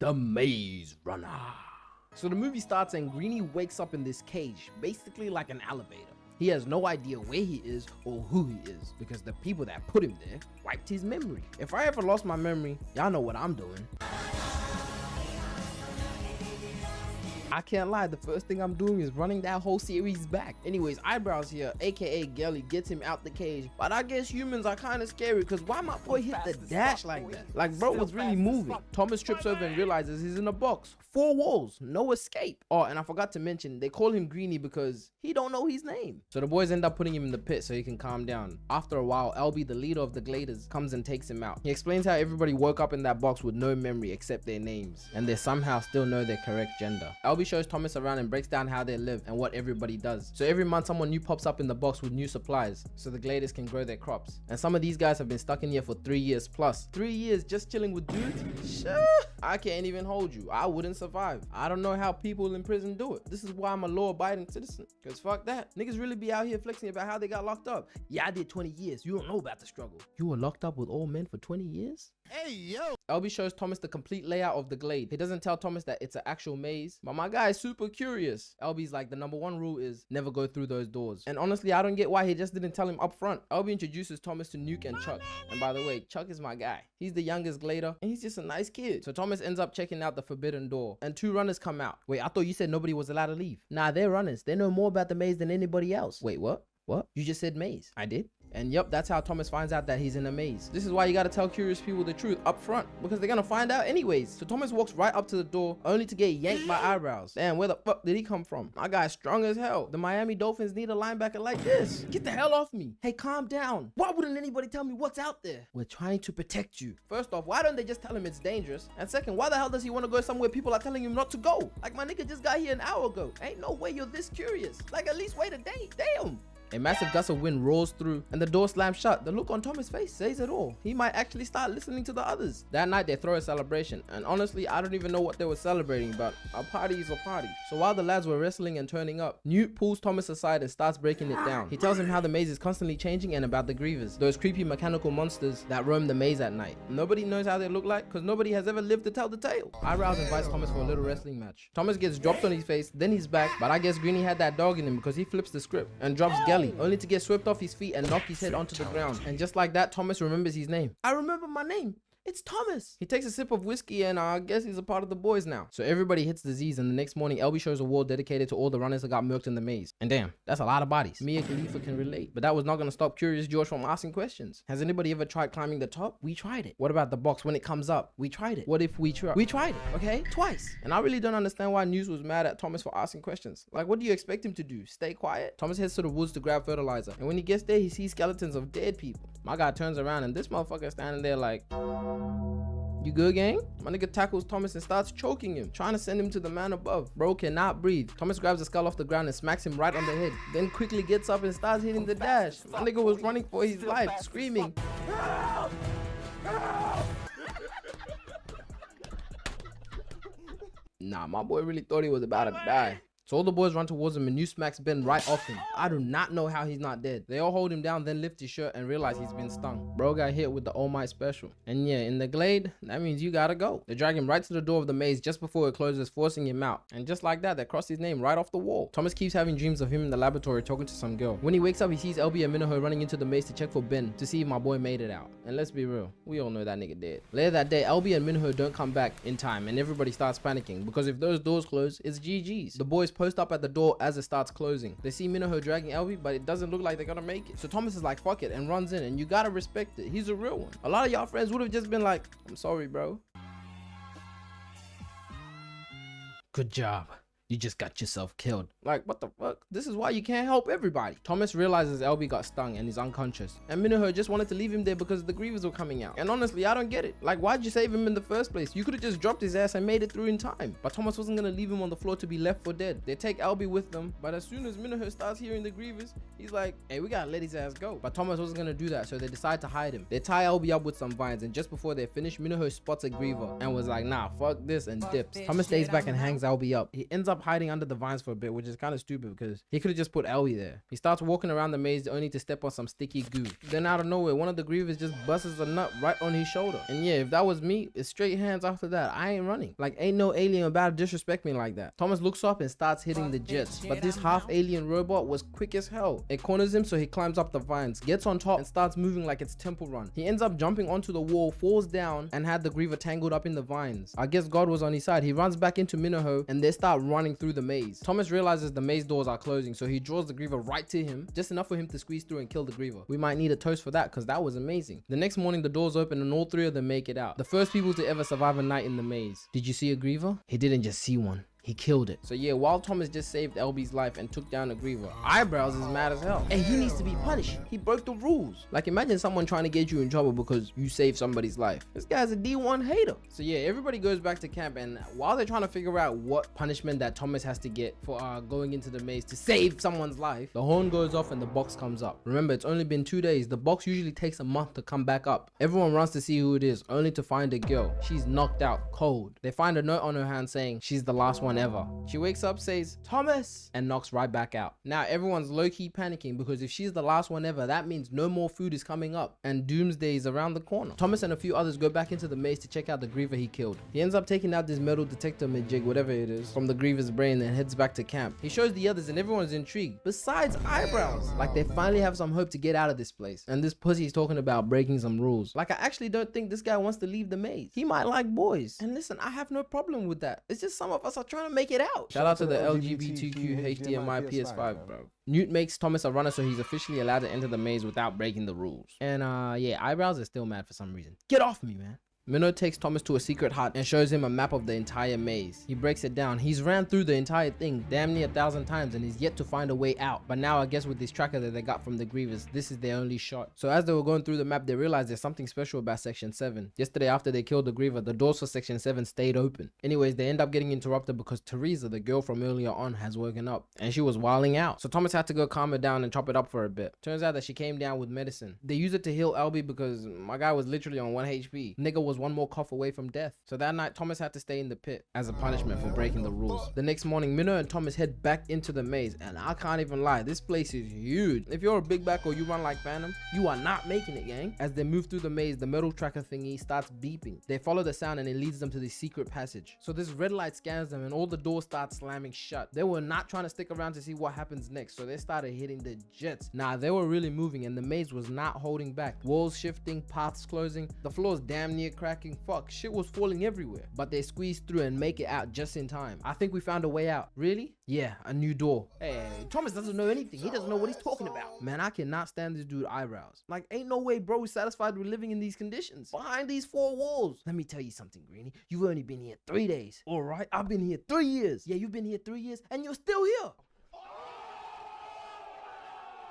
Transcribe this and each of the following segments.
The Maze Runner. So the movie starts and Greenie wakes up in this cage, basically like an elevator. He has no idea where he is or who he is because the people that put him there wiped his memory. If I ever lost my memory, y'all know what I'm doing. I can't lie, the first thing I'm doing is running that whole series back. Anyways, Eyebrows here, aka Gelly, gets him out the cage. But I guess humans are kind of scary because why my boy hit the dash like that? Like bro was really moving. Thomas trips over and realizes he's in a box. 4 walls, no escape. Oh, and I forgot to mention, they call him Greenie because he don't know his name. So the boys end up putting him in the pit so he can calm down. After a while, LB, the leader of the Gladers, comes and takes him out. He explains how everybody woke up in that box with no memory except their names. And they somehow still know their correct gender. LB shows Thomas around and breaks down how they live and what everybody does. So every month someone new pops up in the box with new supplies so the Gladers can grow their crops. And some of these guys have been stuck in here for 3 years plus. 3 years just chilling with dudes? Sure. I can't even hold you. I wouldn't survive. I don't know how people in prison do it. This is why I'm a law-abiding citizen. Cause fuck that. Niggas really be out here flexing about how they got locked up. Yeah, I did 20 years. You don't know about the struggle. You were locked up with all men for 20 years? Hey, yo! LB shows Thomas the complete layout of the glade. He doesn't tell Thomas that it's an actual maze, but my guy is super curious. LB's like, the #1 rule is never go through those doors. And honestly, I don't get why he just didn't tell him up front. LB introduces Thomas to Nuke and Chuck. And by the way, Chuck is my guy. He's the youngest glader, and he's just a nice kid. So Thomas ends up checking out the forbidden door, and 2 runners come out. Wait, I thought you said nobody was allowed to leave. Nah, they're runners. They know more about the maze than anybody else. Wait, what? What? You just said maze. I did. And yep, that's how Thomas finds out that he's in a maze. This is why you gotta tell curious people the truth up front, because they're gonna find out anyways. So Thomas walks right up to the door, only to get yanked by Eyebrows. Damn, where the fuck did he come from? My guy's strong as hell. The Miami Dolphins need a linebacker like this. Get the hell off me. Hey, calm down. Why wouldn't anybody tell me what's out there? We're trying to protect you. First off, why don't they just tell him it's dangerous? And second, why the hell does he want to go somewhere people are telling him not to go? Like my nigga just got here an hour ago. Ain't no way you're this curious. Like at least wait a day. Damn. A massive gust of wind roars through and the door slams shut. The look on Thomas' face says it all. He might actually start listening to the others. That night they throw a celebration, and honestly I don't even know what they were celebrating, but a party is a party. So while the lads were wrestling and turning up, Newt pulls Thomas aside and starts breaking it down. He tells him how the maze is constantly changing and about the grievers, those creepy mechanical monsters that roam the maze at night. Nobody knows how they look like because nobody has ever lived to tell the tale. Eyebrows invites Thomas for a little wrestling match. Thomas gets dropped on his face, then he's back, but I guess Greenie had that dog in him because he flips the script and drops Gelly, only to get swept off his feet and knock his head onto the ground. And just like that, Thomas remembers his name. I remember my name. It's Thomas. He takes a sip of whiskey and I guess he's a part of the boys now. So everybody hits the Z's and the next morning LB shows a wall dedicated to all the runners that got murked in the maze. And damn, that's a lot of bodies. Mia Khalifa can relate. But that was not going to stop Curious George from asking questions. Has anybody ever tried climbing the top? We tried it. What about the box when it comes up? We tried it. What if we try? We tried it, okay? Twice. And I really don't understand why News was mad at Thomas for asking questions. Like, what do you expect him to do? Stay quiet? Thomas heads to the woods to grab fertilizer. And when he gets there, he sees skeletons of dead people. My guy turns around and this motherfucker is standing there like... You good, gang? My nigga tackles Thomas and starts choking him, trying to send him to the man above. Bro cannot breathe. Thomas grabs the skull off the ground and smacks him right on the head, then quickly gets up and starts hitting the dash. My nigga was running for his life, screaming, "Help! Help!" Nah, my boy really thought he was about to die. So all the boys run towards him and New smacks Ben right off him. I do not know how he's not dead. They all hold him down, then lift his shirt and realize he's been stung. Bro got hit with the All Might special. And yeah, in the glade, that means you gotta go. They drag him right to the door of the maze just before it closes, forcing him out. And just like that, they cross his name right off the wall. Thomas keeps having dreams of him in the laboratory talking to some girl. When he wakes up, he sees LB and Minaho running into the maze to check for Ben to see if my boy made it out. And let's be real, we all know that nigga dead. Later that day, LB and Minaho don't come back in time and everybody starts panicking because if those doors close, it's GG's. The boys post up at the door as it starts closing. They see Minaho dragging LB, but it doesn't look like they're gonna make it. So Thomas is like, fuck it, and runs in, and you gotta respect it. He's a real one. A lot of y'all friends would have just been like, I'm sorry, bro. Good job. You just got yourself killed. Like, what the fuck? This is why you can't help everybody. Thomas realizes LB got stung and is unconscious. And Minaho just wanted to leave him there because the grievers were coming out. And honestly, I don't get it. Like, why'd you save him in the first place? You could have just dropped his ass and made it through in time. But Thomas wasn't gonna leave him on the floor to be left for dead. They take LB with them, but as soon as Minaho starts hearing the grievers, he's like, hey, we gotta let his ass go. But Thomas wasn't gonna do that, so they decide to hide him. They tie LB up with some vines, and just before they finish, Minaho spots a griever and was like, nah, fuck this, and dips. Thomas stays back and hangs LB up. He ends up up hiding under the vines for a bit, which is kind of stupid because he could have just put Elby there. He starts walking around the maze only to step on some sticky goo. Then out of nowhere, one of the grievers just busts a nut right on his shoulder. And yeah, if that was me, it's straight hands after that. I ain't running. Like, ain't no alien about to disrespect me like that. Thomas looks up and starts hitting the jets, but this half alien robot was quick as hell. It corners him, so he climbs up the vines, gets on top and starts moving like it's Temple Run. He ends up jumping onto the wall, falls down and had the griever tangled up in the vines. I guess God was on his side. He runs back into Minaho and they start running through the maze. Thomas realizes the maze doors are closing, so he draws the griever right to him, just enough for him to squeeze through and kill the griever. We might need a toast for that because that was amazing. The next morning the doors open and all three of them make it out. The first people to ever survive a night in the maze. Did you see a griever? He didn't just see one. He killed it. So yeah, while Thomas just saved LB's life and took down the griever, Eyebrows is mad as hell. And he needs to be punished. He broke the rules. Like, imagine someone trying to get you in trouble because you saved somebody's life. This guy's a D1 hater. So yeah, everybody goes back to camp, and while they're trying to figure out what punishment that Thomas has to get for going into the maze to save someone's life, the horn goes off and the box comes up. Remember, it's only been 2 days. The box usually takes a month to come back up. Everyone runs to see who it is, only to find a girl. She's knocked out cold. They find a note on her hand saying she's the last one ever. She wakes up, says Thomas, and knocks right back out. Now everyone's low-key panicking because if she's the last one ever, that means no more food is coming up and doomsday is around the corner. Thomas and a few others go back into the maze to check out the griever he killed. He ends up taking out this metal detector majig, whatever it is, from the griever's brain and heads back to camp. He shows the others and everyone's intrigued, besides Eyebrows. Like, they finally have some hope to get out of this place. And this pussy's talking about breaking some rules. Like, I actually don't think this guy wants to leave the maze. He might like boys. And listen, I have no problem with that. It's just some of us are trying to make it out. Shout out to the LGBTQ HDMI PS5, bro. Newt makes Thomas a runner, so he's officially allowed to enter the maze without breaking the rules. And yeah, Eyebrows is still mad for some reason. Get off me, man. Minnow takes Thomas to a secret hut and shows him a map of the entire maze. He breaks it down. He's ran through the entire thing damn near 1,000 times and he's yet to find a way out. But now I guess with this tracker that they got from the grievers, this is their only shot. So as they were going through the map, they realized there's something special about section 7. Yesterday after they killed the griever, the doors for section 7 stayed open. Anyways, they end up getting interrupted because Teresa, the girl from earlier on, has woken up and she was wilding out. So Thomas had to go calm her down and chop it up for a bit. Turns out that she came down with medicine. They used it to heal Albie because my guy was literally on 1 HP. Nigga was one more cough away from death. So that night Thomas had to stay in the pit as a punishment for breaking the rules. The next morning, Minnow and Thomas head back into the maze, and I can't even lie, this place is huge. If you're a big back or you run like Phantom, you are not making it, gang. As they move through the maze, the metal tracker thingy starts beeping. They follow the sound and it leads them to the secret passage. So this red light scans them and all the doors start slamming shut. They were not trying to stick around to see what happens next, so they started hitting the jets. Nah, they were really moving and the maze was not holding back. Walls shifting, paths closing, the floor's damn near cracking. Fuck, shit was falling everywhere, but they squeezed through and make it out just in time. I think we found a way out. Really? Yeah, a new door. Hey, Thomas doesn't know anything. He doesn't know what he's talking about. Man, I cannot stand this dude Eyebrows. Like, ain't no way bro is satisfied with living in these conditions, behind these 4 walls. Let me tell you something, Greenie. You've only been here 3 days. All right, I've been here 3 years. Yeah, you've been here 3 years and you're still here.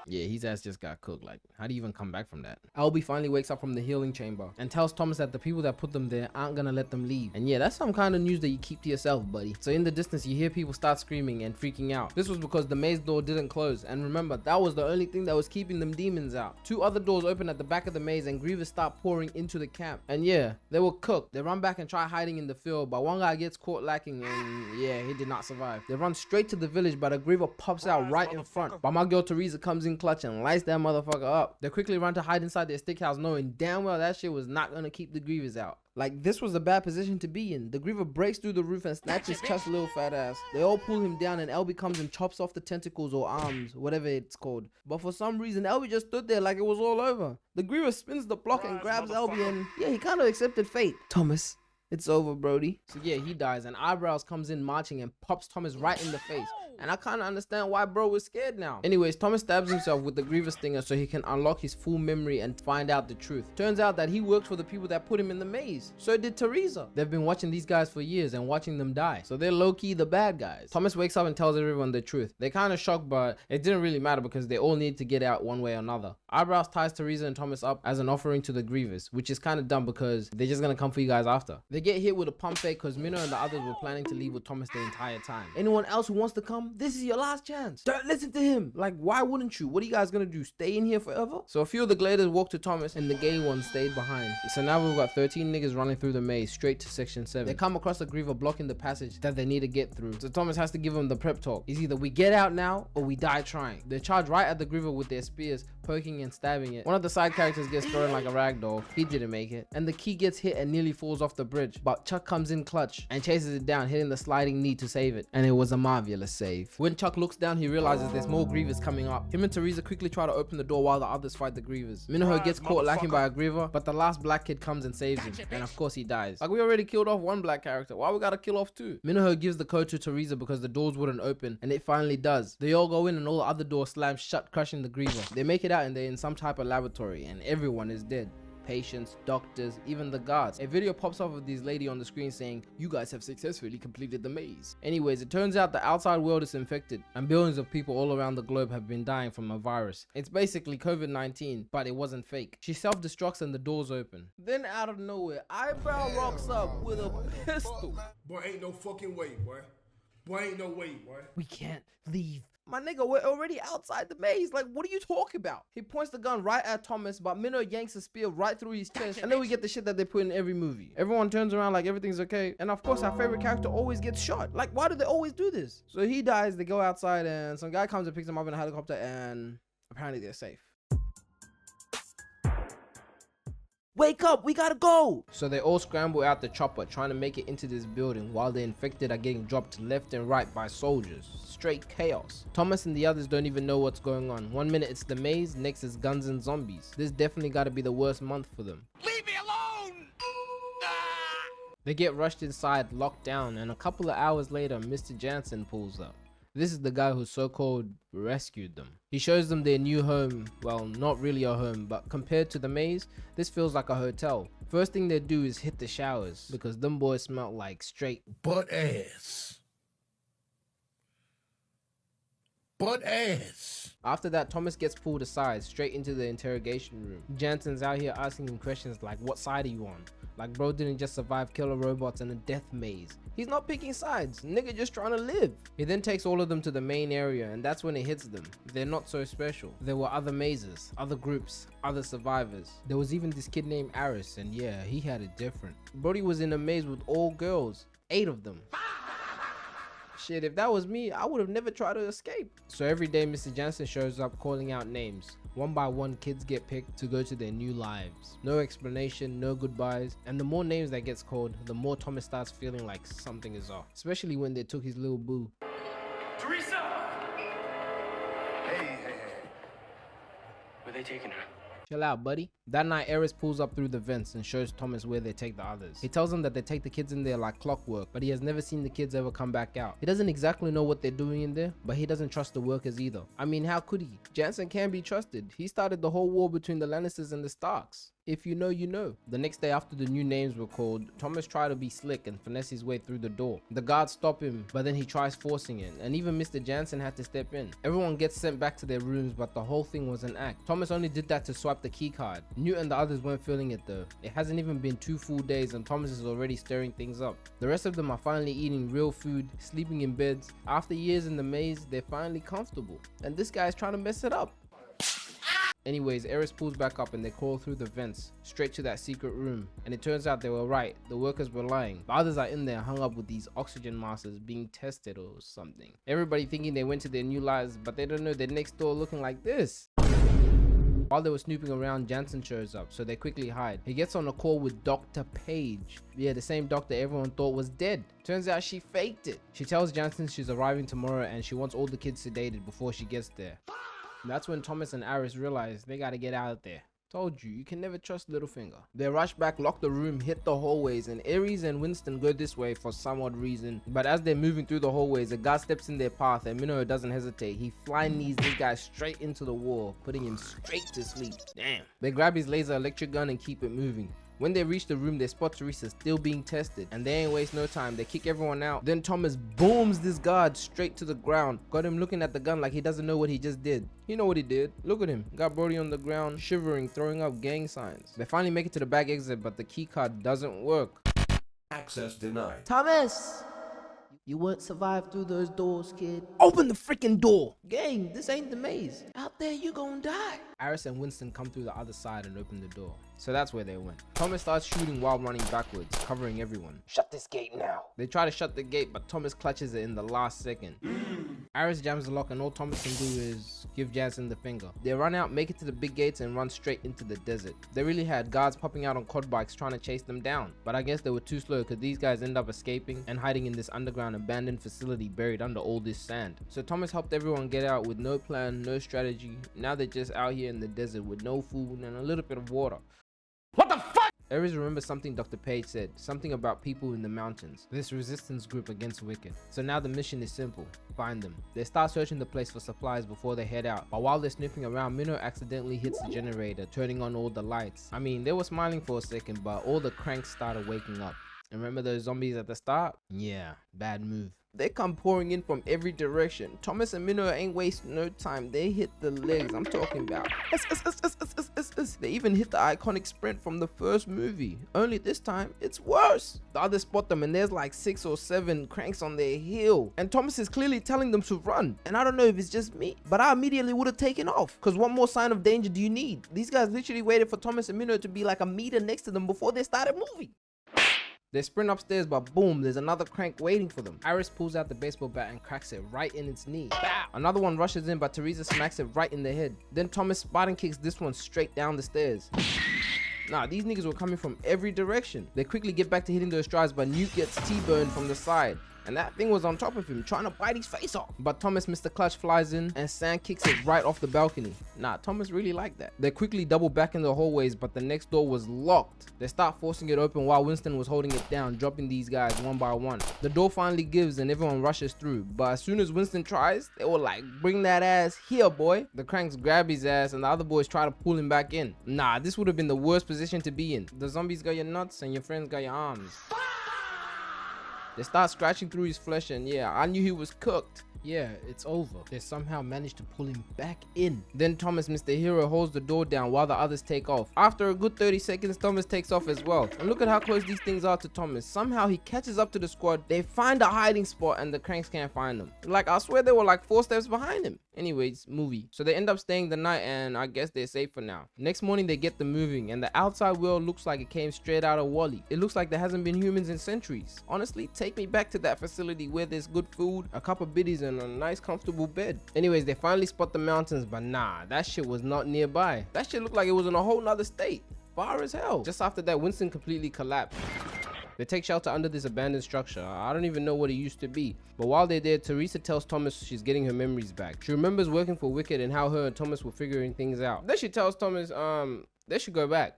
Yeah, his ass just got cooked. Like, how do you even come back from that? Albie finally wakes up from the healing chamber and tells Thomas that the people that put them there aren't gonna let them leave. And yeah, that's some kind of news that you keep to yourself, buddy. So in the distance, you hear people start screaming and freaking out. This was because the maze door didn't close. And remember, that was the only thing that was keeping them demons out. 2 other doors open at the back of the maze and grievers start pouring into the camp. And yeah, they were cooked. They run back and try hiding in the field, but one guy gets caught lacking and yeah, he did not survive. They run straight to the village, but a griever pops out right in front. But my girl Teresa comes in clutch and lights that motherfucker up. They quickly run to hide inside their stick house, knowing damn well that shit was not gonna keep the grievers out. Like, this was a bad position to be in. The griever breaks through the roof and snatches Chuck's little fat ass. They all pull him down and Elby comes and chops off the tentacles or arms, whatever it's called. But for some reason, Elby just stood there like it was all over. The griever spins the block and grabs Elby and yeah, he kind of accepted fate. Thomas, it's over, Brody. So yeah, he dies and Eyebrows comes in marching and pops Thomas right in the face. And I kind of understand why bro was scared now. Anyways, Thomas stabs himself with the griever stinger so he can unlock his full memory and find out the truth. Turns out that he worked for the people that put him in the maze. So did Teresa. They've been watching these guys for years and watching them die. So they're low-key the bad guys. Thomas wakes up and tells everyone the truth. They're kind of shocked, but it didn't really matter because they all need to get out one way or another. Eyebrows ties Teresa and Thomas up as an offering to the grievers, which is kind of dumb because they're just gonna come for you guys after. They get hit with a pump fake because Minnow and the others were planning to leave with Thomas the entire time. Anyone else who wants to come? This is your last chance. Don't listen to him. Like, why wouldn't you? What are you guys gonna do? Stay in here forever? So a few of the gliders walked to Thomas and the gay one stayed behind. So now we've got 13 niggas running through the maze straight to section 7. They come across a griever blocking the passage that they need to get through. So Thomas has to give them the prep talk. It's either we get out now or we die trying. They charge right at the griever with their spears, poking and stabbing it. One of the side characters gets thrown like a rag doll. He didn't make it. And the key gets hit and nearly falls off the bridge, but Chuck comes in clutch and chases it down, hitting the sliding knee to save it. And it was a marvelous save. When Chuck looks down, he realizes there's more grievers coming up. Him and Teresa quickly try to open the door while the others fight the grievers. Minaho gets caught lacking by a griever, but the last black kid comes and saves him. And of course he dies. Like, we already killed off one black character. Why we gotta kill off two? Minaho gives the code to Teresa because the doors wouldn't open, and it finally does. They all go in and all the other doors slam shut, crushing the griever. They make it out and they're in some type of laboratory, and everyone is dead. Patients, doctors, even the guards. A video pops up of this lady on the screen saying, "You guys have successfully completed the maze." Anyways, it turns out the outside world is infected and billions of people all around the globe have been dying from a virus. It's basically COVID-19, but it wasn't fake. She self-destructs and the doors open. Then out of nowhere, Eyebrow rocks up with a pistol. Boy, ain't no fucking way, boy. Boy, ain't no way, boy. We can't leave. My nigga, we're already outside the maze. Like, what are you talking about? He points the gun right at Thomas, but Minnow yanks a spear right through his chest. And then we get the shit that they put in every movie. Everyone turns around like everything's okay. And of course, our favorite character always gets shot. Like, why do they always do this? So he dies, they go outside, and some guy comes and picks him up in a helicopter, and apparently they're safe. Wake up, we gotta go! So they all scramble out the chopper, trying to make it into this building, while the infected are getting dropped left and right by soldiers. Straight chaos. Thomas and the others don't even know what's going on. One minute it's the maze, next it's guns and zombies. This definitely gotta be the worst month for them. Leave me alone! They get rushed inside, locked down, and a couple of hours later, Mr. Jansen pulls up. This is the guy who so-called rescued them. He shows them their new home. Well, not really a home, but compared to the maze, this feels like a hotel. First thing they do is hit the showers, because them boys smell like straight butt ass. Butt ass. After that, Thomas gets pulled aside, straight into the interrogation room. Jansen's out here asking him questions like, what side are you on? Like, bro didn't just survive killer robots and a death maze. He's not picking sides, nigga just trying to live. He then takes all of them to the main area, and that's when it hits them. They're not so special. There were other mazes, other groups, other survivors. There was even this kid named Aris, and yeah, he had it different. Brody was in a maze with all girls, 8 of them. Shit, if that was me, I would have never tried to escape. So every day, Mr. Jansen shows up calling out names. One by one, kids get picked to go to their new lives. No explanation, no goodbyes, and the more names that gets called, the more Thomas starts feeling like something is off. Especially when they took his little boo. Teresa! Hey. Where they taking her? Chill out, buddy. That night, Eris pulls up through the vents and shows Thomas where they take the others. He tells him that they take the kids in there like clockwork, but he has never seen the kids ever come back out. He doesn't exactly know what they're doing in there, but he doesn't trust the workers either. I mean, how could he? Jansen can be trusted. He started the whole war between the Lannisters and the Starks. If you know, you know. The next day after the new names were called, Thomas tried to be slick and finesse his way through the door. The guards stop him, but then he tries forcing it, and even Mr. Jansen had to step in. Everyone gets sent back to their rooms, but the whole thing was an act. Thomas only did that to swipe the key card. Newt and the others weren't feeling it though. It hasn't even been 2 full days and Thomas is already stirring things up. The rest of them are finally eating real food, sleeping in beds. After years in the maze, they're finally comfortable. And this guy's trying to mess it up. Anyways, Eris pulls back up and they crawl through the vents straight to that secret room, and it turns out they were right. The workers were lying. The others are in there hung up with these oxygen masks being tested or something. Everybody thinking they went to their new lives, but they don't know they're next door looking like this. While they were snooping around, Jansen shows up, so they quickly hide. He gets on a call with Dr. Page. Yeah, the same doctor everyone thought was dead. Turns out she faked it. She tells Jansen she's arriving tomorrow and she wants all the kids sedated before she gets there. That's when Thomas and Aris realize they gotta get out there. Told you, you can never trust Littlefinger. They rush back, lock the room, hit the hallways, and Ares and Winston go this way for some odd reason. But as they're moving through the hallways, a guy steps in their path and Minoru doesn't hesitate. He fly knees this guy straight into the wall, putting him straight to sleep. Damn. They grab his laser electric gun and keep it moving. When they reach the room, they spot Teresa still being tested, and they ain't waste no time. They kick everyone out. Then Thomas booms this guard straight to the ground. Got him looking at the gun like he doesn't know what he just did. He know what he did. Look at him. Got Brody on the ground, shivering, throwing up gang signs. They finally make it to the back exit, but the key card doesn't work. Access denied. Thomas! You won't survive through those doors, kid. Open the freaking door! Gang, this ain't the maze. Out there, you gonna die. Iris and Winston come through the other side and open the door. So that's where they went. Thomas starts shooting while running backwards, covering everyone. Shut this gate now. They try to shut the gate, but Thomas clutches it in the last second. Iris jams the lock, and all Thomas can do is give Jansen the finger. They run out, make it to the big gates, and run straight into the desert. They really had guards popping out on quad bikes trying to chase them down, but I guess they were too slow because these guys end up escaping and hiding in this underground abandoned facility buried under all this sand. So Thomas helped everyone get out with no plan, no strategy. Now they're just out here in the desert with no food and a little bit of water. What the fuck? Ares remembers something Dr. Page said, something about people in the mountains, this resistance group against Wicked. So now the mission is simple, find them. They start searching the place for supplies before they head out, but while they're sniffing around, Minnow accidentally hits the generator, turning on all the lights. I mean, they were smiling for a second, but all the cranks started waking up. Remember those zombies at the start? Yeah, bad move. They come pouring in from every direction. Thomas and Minnow ain't wasting no time. They hit the legs I'm talking about. They even hit the iconic sprint from the first movie. Only this time, it's worse. The others spot them and there's like 6 or 7 cranks on their heel. And Thomas is clearly telling them to run. And I don't know if it's just me, but I immediately would have taken off. Cause what more sign of danger do you need? These guys literally waited for Thomas and Minnow to be like a meter next to them before they started moving. They sprint upstairs, but boom, there's another crank waiting for them. Iris pulls out the baseball bat and cracks it right in its knee. Bow! Another one rushes in, but Teresa smacks it right in the head. Then Thomas Spartan kicks this one straight down the stairs. Nah, these niggas were coming from every direction. They quickly get back to hitting those strides, but Newt gets T-burned from the side. And that thing was on top of him, trying to bite his face off. But Thomas Mr. Clutch flies in and Sam kicks it right off the balcony. Nah, Thomas really liked that. They quickly double back in the hallways, but the next door was locked. They start forcing it open while Winston was holding it down, dropping these guys one by one. The door finally gives and everyone rushes through. But as soon as Winston tries, they were like, bring that ass here, boy. The cranks grab his ass and the other boys try to pull him back in. Nah, this would have been the worst position to be in. The zombies got your nuts and your friends got your arms. They start scratching through his flesh and yeah, I knew he was cooked. Yeah, it's over. They somehow managed to pull him back in. Then Thomas, Mr. Hero, holds the door down while the others take off. After a good 30 seconds, Thomas takes off as well. And look at how close these things are to Thomas. Somehow he catches up to the squad. They find a hiding spot and the cranks can't find them. Like, I swear they were like 4 steps behind him. Anyways, movie. So they end up staying the night and I guess they're safe for now. Next morning they get them moving and the outside world looks like it came straight out of Wall-E. It looks like there hasn't been humans in centuries. Honestly, take me back to that facility where there's good food, a cup of biddies and a nice comfortable bed. Anyways, they finally spot the mountains, but nah, that shit was not nearby. That shit looked like it was in a whole nother state. Far as hell. Just after that, Winston completely collapsed. They take shelter under this abandoned structure. I don't even know what it used to be. But while they're there, Teresa tells Thomas she's getting her memories back. She remembers working for Wicked and how her and Thomas were figuring things out. Then she tells Thomas, they should go back.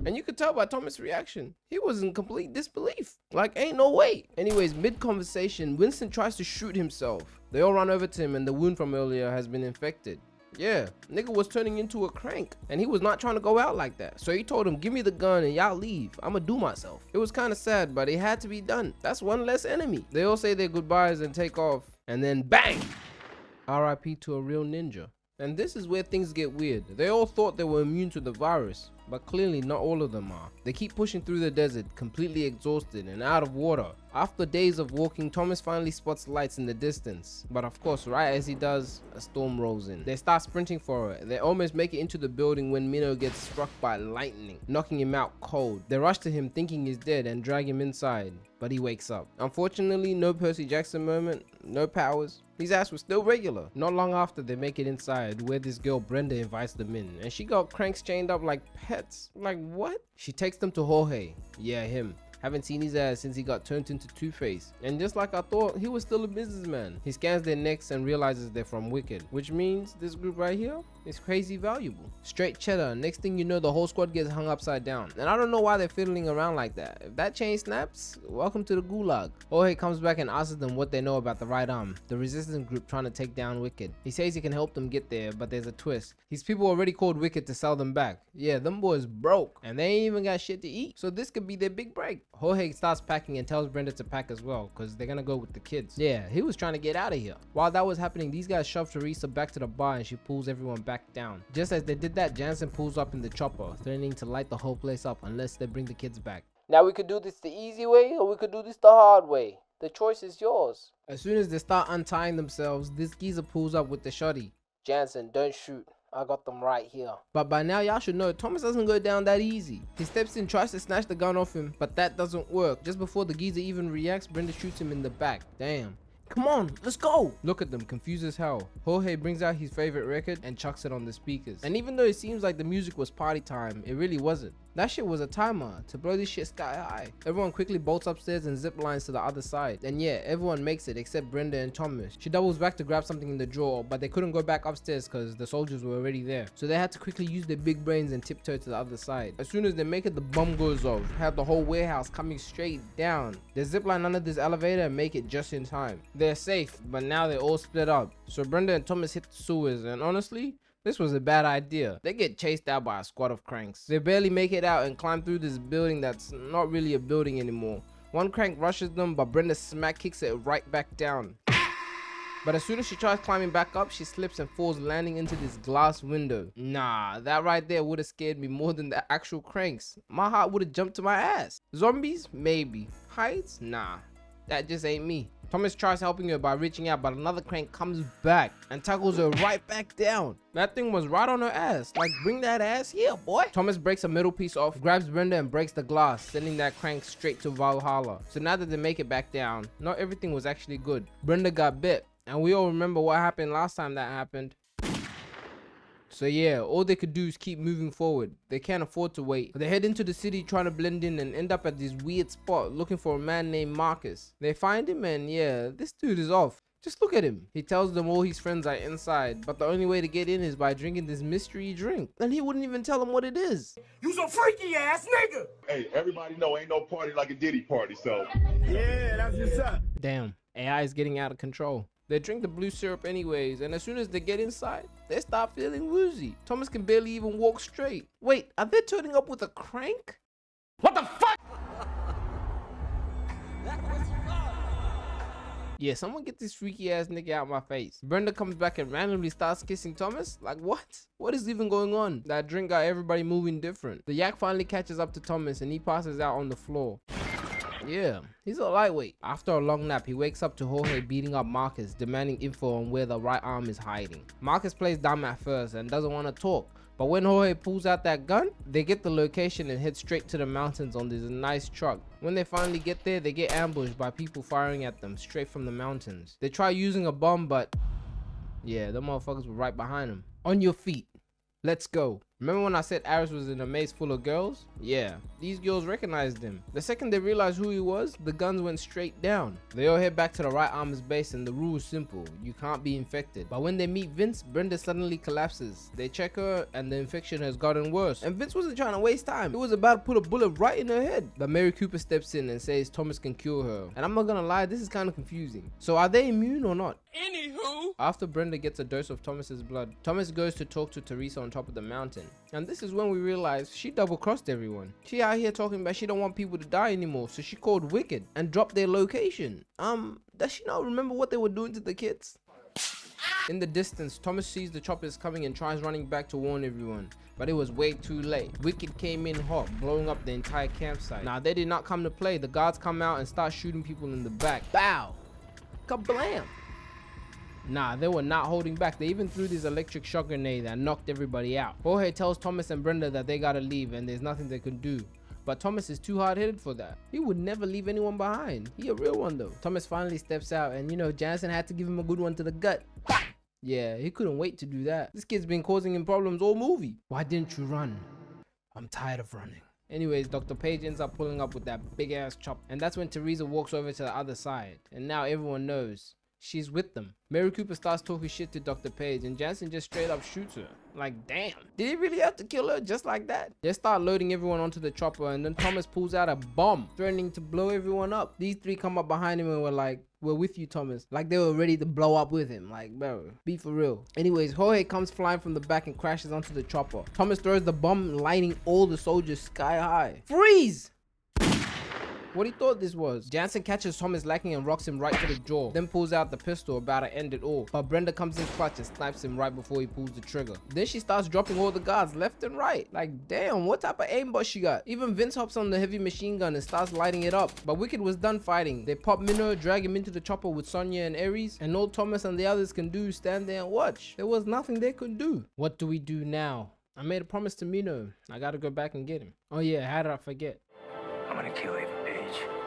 And you could tell by Thomas' reaction. He was in complete disbelief. Like, ain't no way. Anyways, mid-conversation, Winston tries to shoot himself. They all run over to him and the wound from earlier has been infected. Yeah, nigga was turning into a crank and he was not trying to go out like that. So he told him, give me the gun and y'all leave. I'ma do myself. It was kind of sad, but it had to be done. That's one less enemy. They all say their goodbyes and take off and then bang! RIP to a real ninja. And this is where things get weird. They all thought they were immune to the virus, but clearly not all of them are. They keep pushing through the desert, completely exhausted and out of water. After days of walking, Thomas finally spots lights in the distance. But of course, right as he does, a storm rolls in. They start sprinting for it. They almost make it into the building when Minnow gets struck by lightning, knocking him out cold. They rush to him thinking he's dead and drag him inside, but he wakes up. Unfortunately, no Percy Jackson moment, no powers. His ass was still regular. Not long after, they make it inside where this girl Brenda invites them in, and she got cranks chained up like pets. Like what? She takes them to Jorge. Yeah, him. Haven't seen his ass since he got turned into Two-Face. And just like I thought, he was still a businessman. He scans their necks and realizes they're from Wicked, which means this group right here is crazy valuable. Straight cheddar. Next thing you know, the whole squad gets hung upside down. And I don't know why they're fiddling around like that. If that chain snaps, welcome to the gulag. Jorge comes back and asks them what they know about the Right Arm, the resistance group trying to take down Wicked. He says he can help them get there, but there's a twist. These people already called Wicked to sell them back. Yeah, them boys broke and they ain't even got shit to eat. So this could be their big break. Jorge starts packing and tells Brenda to pack as well because they're gonna go with the kids. Yeah, he was trying to get out of here. While that was happening, these guys shove Teresa back to the bar and she pulls everyone back down. Just as they did that, Jansen pulls up in the chopper, threatening to light the whole place up unless they bring the kids back. Now we could do this the easy way or we could do this the hard way. The choice is yours. As soon as they start untying themselves, this geezer pulls up with the shotty. Jansen, don't shoot. I got them right here. But by now y'all should know Thomas doesn't go down that easy. He steps in, tries to snatch the gun off him, but that doesn't work. Just before the geezer even reacts, Brenda shoots him in the back. Damn. Come on, let's go! Look at them, confused as hell. Jorge brings out his favorite record and chucks it on the speakers. And even though it seems like the music was party time, it really wasn't. That shit was a timer to blow this shit sky high. Everyone quickly bolts upstairs and zip lines to the other side. And yeah, everyone makes it except Brenda and Thomas. She doubles back to grab something in the drawer, but they couldn't go back upstairs because the soldiers were already there. So they had to quickly use their big brains and tiptoe to the other side. As soon as they make it, the bomb goes off. Have the whole warehouse coming straight down. They zip line under this elevator and make it just in time. They're safe, but now they're all split up. So Brenda and Thomas hit the sewers, and honestly, this was a bad idea. They get chased out by a squad of cranks. They barely make it out and climb through this building that's not really a building anymore. One crank rushes them, but Brenda smack kicks it right back down. But as soon as she tries climbing back up, she slips and falls, landing into this glass window. Nah, that right there would have scared me more than the actual cranks. My heart would have jumped to my ass. Zombies? Maybe. Heights? Nah. That just ain't me. Thomas tries helping her by reaching out, but another crank comes back and tackles her right back down. That thing was right on her ass. Like, bring that ass here, boy. Thomas breaks a middle piece off, grabs Brenda and breaks the glass, sending that crank straight to Valhalla. So now that they make it back down, not everything was actually good. Brenda got bit, and we all remember what happened last time that happened. So yeah, all they could do is keep moving forward. They can't afford to wait. They head into the city trying to blend in and end up at this weird spot looking for a man named Marcus. They find him and yeah, this dude is off. Just look at him. He tells them all his friends are inside, but the only way to get in is by drinking this mystery drink. And he wouldn't even tell them what it is. You some freaky ass nigga! Hey, everybody know ain't no party like a Diddy party, so. Yeah, that's what's up. Damn, AI is getting out of control. They drink the blue syrup anyways, and as soon as they get inside, they start feeling woozy. Thomas can barely even walk straight. Wait, are they turning up with a crank? What the fuck? Yeah, someone get this freaky ass nigga out my face. Brenda comes back and randomly starts kissing Thomas. Like, what? What is even going on? That drink got everybody moving different. The yak finally catches up to Thomas and he passes out on the floor. Yeah, he's a lightweight. After a long nap, he wakes up to Jorge beating up Marcus, demanding info on where the right arm is hiding. Marcus plays dumb at first and doesn't want to talk, but when Jorge pulls out that gun, they get the location and head straight to the mountains on this nice truck. When they finally get there, they get ambushed by people firing at them straight from the mountains. They try using a bomb, but yeah, the motherfuckers were right behind them. On your feet. Let's go. Remember when I said Aris was in a maze full of girls? Yeah, these girls recognized him. The second they realized who he was, the guns went straight down. They all head back to the right armor's base and the rule is simple, you can't be infected. But when they meet Vince, Brenda suddenly collapses. They check her and the infection has gotten worse. And Vince wasn't trying to waste time, he was about to put a bullet right in her head. But Mary Cooper steps in and says Thomas can cure her. And I'm not gonna lie, this is kind of confusing. So are they immune or not? Anywho, After Brenda gets a dose of Thomas's blood, Thomas goes to talk to Teresa on top of the mountain. And this is when we realize she double-crossed everyone. She out here talking about she don't want people to die anymore, so she called Wicked and dropped their location. Does she not remember what they were doing to the kids? In the distance, Thomas sees the choppers coming and tries running back to warn everyone, but it was way too late. Wicked came in hot, blowing up the entire campsite. Now they did not come to play. The guards come out and start shooting people in the back. Bow! Kablam! Nah, they were not holding back. They even threw this electric shock grenade that knocked everybody out. Jorge tells Thomas and Brenda that they gotta leave and there's nothing they can do. But Thomas is too hard-headed for that. He would never leave anyone behind. He a real one though. Thomas finally steps out and you know, Jansen had to give him a good one to the gut. Yeah, he couldn't wait to do that. This kid's been causing him problems all movie. Why didn't you run? I'm tired of running. Anyways, Dr. Page ends up pulling up with that big ass chop. And that's when Teresa walks over to the other side. And now everyone knows she's with them. Mary Cooper starts talking shit to Dr. Page and Jansen just straight up shoots her. Like, damn, did he really have to kill her just like that? They start loading everyone onto the chopper and then Thomas pulls out a bomb, threatening to blow everyone up. These three come up behind him and were like, we're with you, Thomas. Like they were ready to blow up with him. Like, bro, be for real. Anyways, Jorge comes flying from the back and crashes onto the chopper. Thomas throws the bomb, lighting all the soldiers sky high. Freeze! what he thought this was. Jansen catches Thomas lacking and rocks him right to the jaw, then pulls out the pistol about to end it all. But Brenda comes in clutch and snipes him right before he pulls the trigger. Then she starts dropping all the guards left and right. Like, damn, what type of aimbot she got? Even Vince hops on the heavy machine gun and starts lighting it up. But Wicked was done fighting. They pop Minnow, drag him into the chopper with Sonya and Ares, and all Thomas and the others can do is stand there and watch. There was nothing they could do. What do we do now? I made a promise to Minnow. I gotta go back and get him. Oh yeah, how did I forget? I'm gonna kill Ava Page.